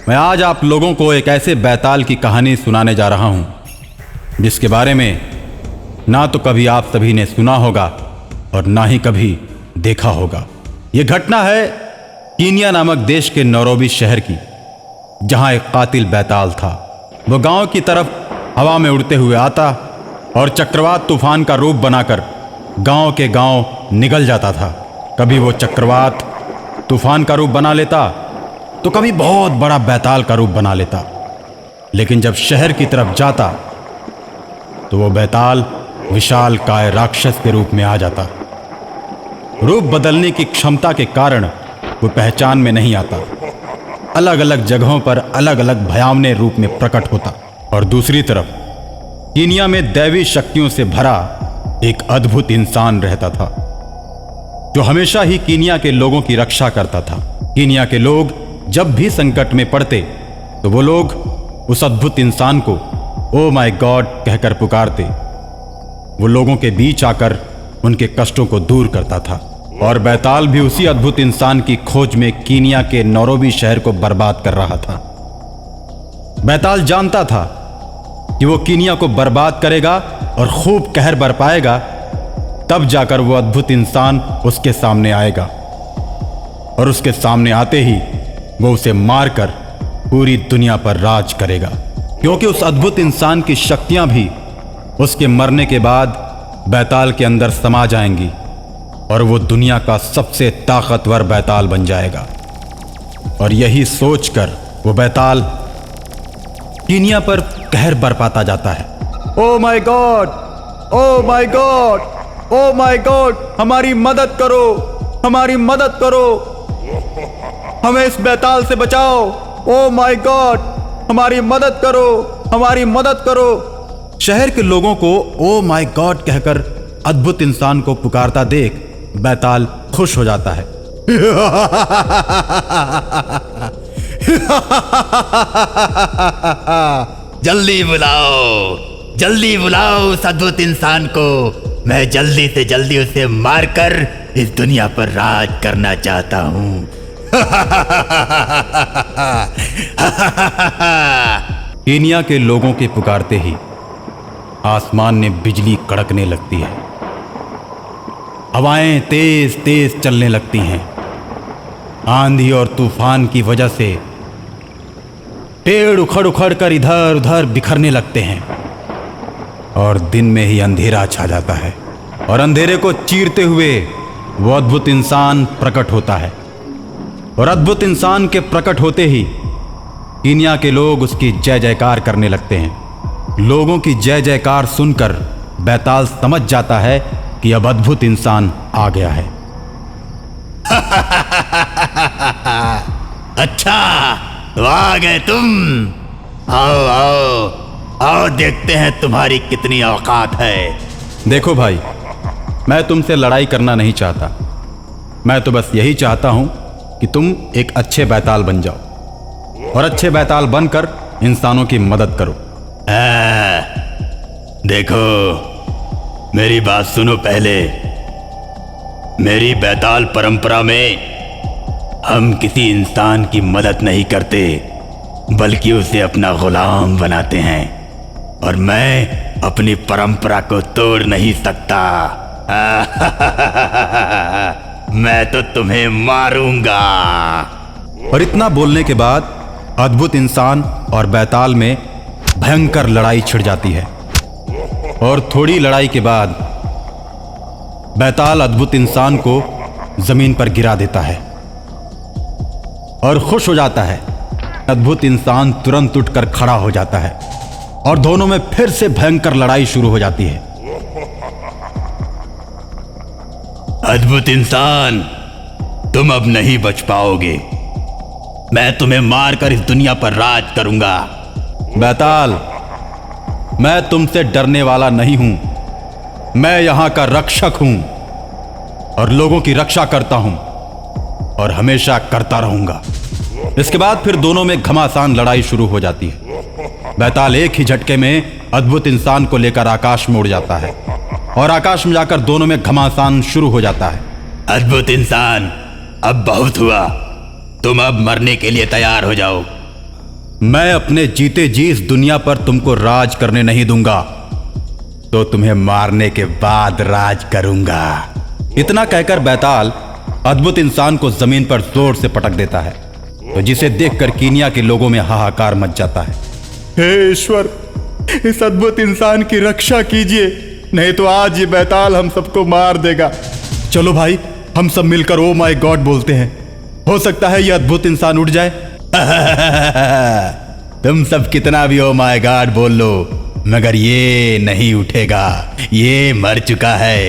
मैं आज आप लोगों को एक ऐसे बैताल की कहानी सुनाने जा रहा हूं जिसके बारे में ना तो कभी आप सभी ने सुना होगा और ना ही कभी देखा होगा। यह घटना है कीनिया नामक देश के नैरोबी शहर की, जहां एक कातिल बैताल था। वो गांव की तरफ हवा में उड़ते हुए आता और चक्रवात तूफान का रूप बनाकर गांव के गांव निगल जाता था। कभी वो चक्रवात तूफान का रूप बना लेता तो कभी बहुत बड़ा बैताल का रूप बना लेता, लेकिन जब शहर की तरफ जाता तो वो बैताल विशाल काय राक्षस के रूप में आ जाता। रूप बदलने की क्षमता के कारण वो पहचान में नहीं आता, अलग अलग जगहों पर अलग अलग भयावने रूप में प्रकट होता। और दूसरी तरफ कीनिया में दैवी शक्तियों से भरा एक अद्भुत इंसान रहता था जो हमेशा ही कीनिया के लोगों की रक्षा करता था। कीनिया के लोग जब भी संकट में पड़ते तो वो लोग उस अद्भुत इंसान को ओ माय गॉड कहकर पुकारते। वो लोगों के बीच आकर उनके कष्टों को दूर करता था। और बैताल भी उसी अद्भुत इंसान की खोज में कीनिया के नैरोबी शहर को बर्बाद कर रहा था। बैताल जानता था कि वो कीनिया को बर्बाद करेगा और खूब कहर बरपाएगा, तब जाकर वो अद्भुत इंसान उसके सामने आएगा। और उसके सामने आते ही वो उसे मारकर पूरी दुनिया पर राज करेगा, क्योंकि उस अद्भुत इंसान की शक्तियां भी उसके मरने के बाद बैताल के अंदर समा जाएंगी और वो दुनिया का सबसे ताकतवर बैताल बन जाएगा। और यही सोचकर वो बैताल कीनिया पर कहर बरपाता जाता है। Oh my God, oh my God, oh my God, हमारी मदद करो, हमारी मदद करो, हमें इस बैताल से बचाओ। ओ माय गॉड, हमारी मदद करो, हमारी मदद करो। शहर के लोगों को ओ माय गॉड कहकर अद्भुत इंसान को पुकारता देख बैताल खुश हो जाता है। जल्दी बुलाओ, जल्दी बुलाओ उस अद्भुत इंसान को। मैं जल्दी से जल्दी उसे मारकर इस दुनिया पर राज करना चाहता हूं। कीनिया के लोगों के पुकारते ही आसमान में बिजली कड़कने लगती है, हवाएं तेज तेज चलने लगती हैं। आंधी और तूफान की वजह से पेड़ उखड़ उखड़ कर इधर उधर बिखरने लगते हैं और दिन में ही अंधेरा छा जाता है। और अंधेरे को चीरते हुए वो अद्भुत इंसान प्रकट होता है। और अद्भुत इंसान के प्रकट होते ही कीनिया के लोग उसकी जय जयकार करने लगते हैं। लोगों की जय जयकार सुनकर बैताल समझ जाता है कि अब अद्भुत इंसान आ गया है। अच्छा, तो आ गए तुम। आओ आओ आओ, देखते हैं तुम्हारी कितनी औकात है। देखो भाई, मैं तुमसे लड़ाई करना नहीं चाहता। मैं तो बस यही चाहता हूं कि तुम एक अच्छे बैताल बन जाओ और अच्छे बैताल बनकर इंसानों की मदद करो। देखो, मेरी बात सुनो पहले। मेरी बैताल परंपरा में हम किसी इंसान की मदद नहीं करते, बल्कि उसे अपना गुलाम बनाते हैं। और मैं अपनी परंपरा को तोड़ नहीं सकता। मैं तो तुम्हें मारूंगा। और इतना बोलने के बाद अद्भुत इंसान और बैताल में भयंकर लड़ाई छिड़ जाती है। और थोड़ी लड़ाई के बाद बैताल अद्भुत इंसान को जमीन पर गिरा देता है और खुश हो जाता है। अद्भुत इंसान तुरंत उठकर खड़ा हो जाता है और दोनों में फिर से भयंकर लड़ाई शुरू हो जाती है। अद्भुत इंसान, तुम अब नहीं बच पाओगे। मैं तुम्हें मारकर इस दुनिया पर राज करूंगा। बैताल, मैं तुमसे डरने वाला नहीं हूं। मैं यहां का रक्षक हूं और लोगों की रक्षा करता हूं और हमेशा करता रहूंगा। इसके बाद फिर दोनों में घमासान लड़ाई शुरू हो जाती है। बैताल एक ही झटके में अद्भुत इंसान को लेकर आकाश में उड़ जाता है और आकाश में जाकर दोनों में घमासान शुरू हो जाता है। अद्भुत इंसान, अब बहुत हुआ। तुम अब मरने के लिए तैयार हो जाओ। मैं अपने जीते जी इस दुनिया पर तुमको राज करने नहीं दूंगा, तो तुम्हें मारने के बाद राज करूंगा। इतना कहकर बैताल अद्भुत इंसान को जमीन पर जोर से पटक देता है, तो जिसे देखकर कीनिया के लोगों में हाहाकार मच जाता है। हे ईश्वर, इस अद्भुत इंसान की रक्षा कीजिए, नहीं तो आज ये बैताल हम सबको मार देगा। चलो भाई, हम सब मिलकर ओ माय गॉड बोलते हैं, हो सकता है ये अद्भुत इंसान उठ जाए। तुम सब कितना भी ओ माय गॉड बोल लो, मगर ये नहीं उठेगा, ये मर चुका है।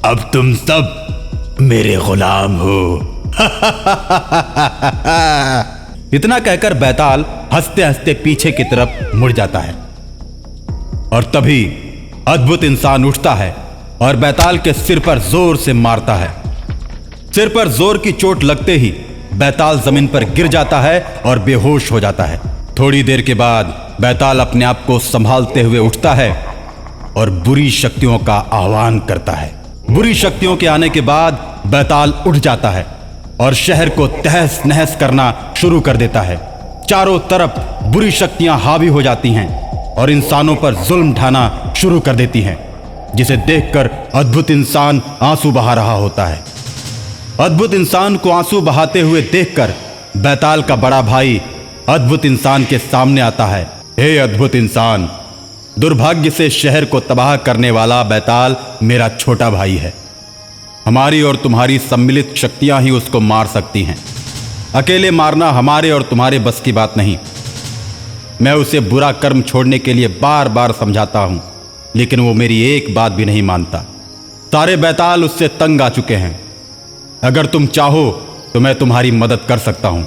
अब तुम सब मेरे गुलाम हो। इतना कहकर बैताल हंसते हंसते पीछे की तरफ मुड़ जाता है, और तभी अद्भुत इंसान उठता है और बैताल के सिर पर जोर से मारता है। सिर पर जोर की चोट लगते ही बैताल जमीन पर गिर जाता है और बेहोश हो जाता है। थोड़ी देर के बाद बैताल अपने आप को संभालते हुए उठता है और बुरी शक्तियों का आह्वान करता है। बुरी शक्तियों के आने के बाद बैताल उठ जाता है और शहर को तहस नहस करना शुरू कर देता है। चारों तरफ बुरी शक्तियां हावी हो जाती हैं और इंसानों पर जुल्म ढाना शुरू कर देती हैं, जिसे देखकर अद्भुत इंसान आंसू बहा रहा होता है। अद्भुत इंसान को आंसू बहाते हुए देखकर बैताल का बड़ा भाई अद्भुत इंसान के सामने आता है। हे अद्भुत इंसान, दुर्भाग्य से शहर को तबाह करने वाला बैताल मेरा छोटा भाई है। हमारी और तुम्हारी सम्मिलित शक्तियां ही उसको मार सकती हैं। अकेले मारना हमारे और तुम्हारे बस की बात नहीं। मैं उसे बुरा कर्म छोड़ने के लिए बार बार समझाता हूं, लेकिन वो मेरी एक बात भी नहीं मानता। सारे बैताल उससे तंग आ चुके हैं। अगर तुम चाहो तो मैं तुम्हारी मदद कर सकता हूं।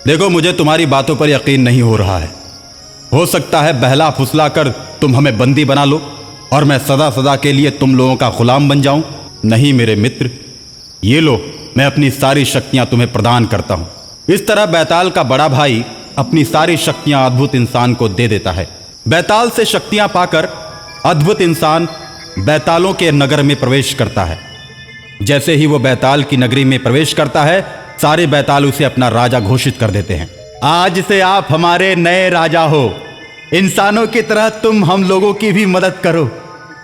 देखो, मुझे तुम्हारी बातों पर यकीन नहीं हो रहा है। हो सकता है बहला फुसला कर तुम हमें बंदी बना लो और मैं सदा सदा के लिए तुम लोगों का गुलाम बन जाऊं। नहीं मेरे मित्र, ये लो, मैं अपनी सारी शक्तियां तुम्हें प्रदान करता हूं। इस तरह बैताल का बड़ा भाई अपनी सारी शक्तियां अद्भुत इंसान को दे देता है। बैताल से शक्तियां पाकर अद्भुत इंसान बैतालों के नगर में प्रवेश करता है। जैसे ही वो बैताल की नगरी में प्रवेश करता है, सारे बैताल उसे अपना राजा घोषित कर देते हैं। आज से आप हमारे नए राजा हो। इंसानों की तरह तुम हम लोगों की भी मदद करो।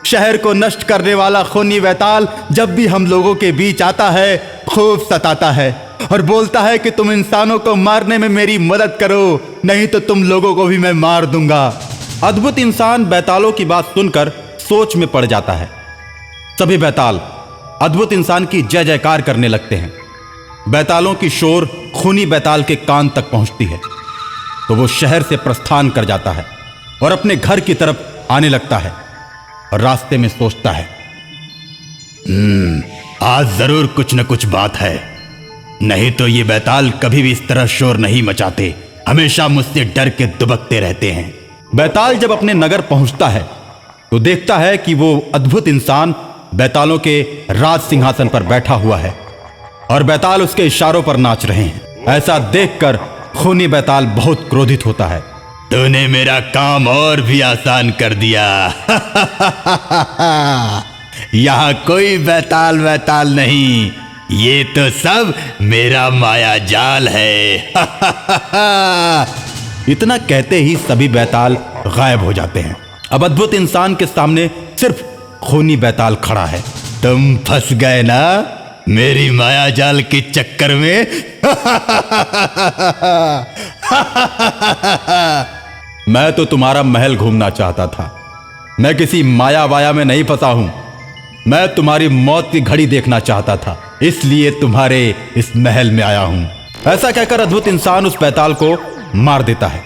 शहर को नष्ट करने वाला खूनी बैताल जब भी हम लोगों के बीच आता है, खूब सताता है और बोलता है कि तुम इंसानों को मारने में मेरी मदद करो, नहीं तो तुम लोगों को भी मैं मार दूंगा। अद्भुत इंसान बैतालों की बात सुनकर सोच में पड़ जाता है। सभी बैताल अद्भुत इंसान की जय जयकार करने लगते हैं। बैतालों की शोर खूनी बैताल के कान तक पहुंचती है, तो वो शहर से प्रस्थान कर जाता है और अपने घर की तरफ आने लगता है और रास्ते में सोचता है, आज जरूर कुछ न कुछ बात है, नहीं तो ये बैताल कभी भी इस तरह शोर नहीं मचाते, हमेशा मुझसे डर के दुबकते रहते हैं। बैताल जब अपने नगर पहुंचता है तो देखता है कि वो अद्भुत इंसान बैतालों के राज सिंहासन पर बैठा हुआ है और बैताल उसके इशारों पर नाच रहे हैं। ऐसा देखकर खूनी बैताल बहुत क्रोधित होता है। तूने मेरा काम और भी आसान कर दिया। यहाँ कोई बैताल वैताल नहीं, ये तो सब मेरा माया जाल है। इतना कहते ही सभी बैताल गायब हो जाते हैं। अब अद्भुत इंसान के सामने सिर्फ खूनी बैताल खड़ा है। तुम फंस गए ना मेरी माया जाल के चक्कर में। मैं तो तुम्हारा महल घूमना चाहता था, मैं किसी माया वाया में नहीं फंसा हूं। मैं तुम्हारी मौत की घड़ी देखना चाहता था, इसलिए तुम्हारे इस महल में आया हूं। ऐसा कहकर अद्भुत इंसान उस बैताल को मार देता है।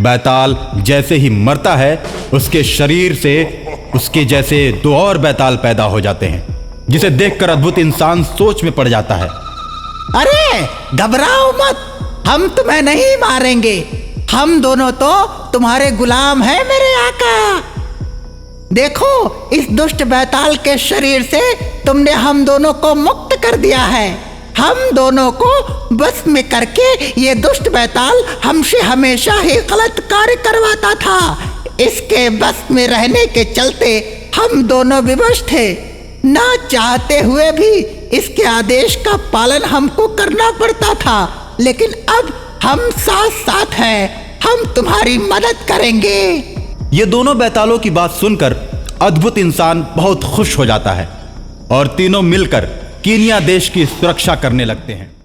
बैताल जैसे ही मरता है, उसके शरीर से उसके जैसे दो और बैताल पैदा हो जाते हैं, जिसे देखकर अद्भुत इंसान सोच में पड़ जाता है। अरे घबराओ मत, हम तुम्हें नहीं मारेंगे, हम दोनों तो तुम्हारे गुलाम हैं मेरे आका। देखो, इस दुष्ट बैताल के शरीर से तुमने हम दोनों को मुक्त कर दिया है। हम दोनों को बस में करके ये दुष्ट बैताल हमसे हमेशा ही गलत कार्य करवाता था। इसके बस में रहने के चलते हम दोनों विवश थे। ना चाहते हुए भी इसके आदेश का पालन हमको करना पड़ता था, लेकिन अब हम साथ साथ हैं हम तुम्हारी मदद करेंगे। ये दोनों बैतालों की बात सुनकर अद्भुत इंसान बहुत खुश हो जाता है और तीनों मिलकर कीनिया देश की सुरक्षा करने लगते हैं।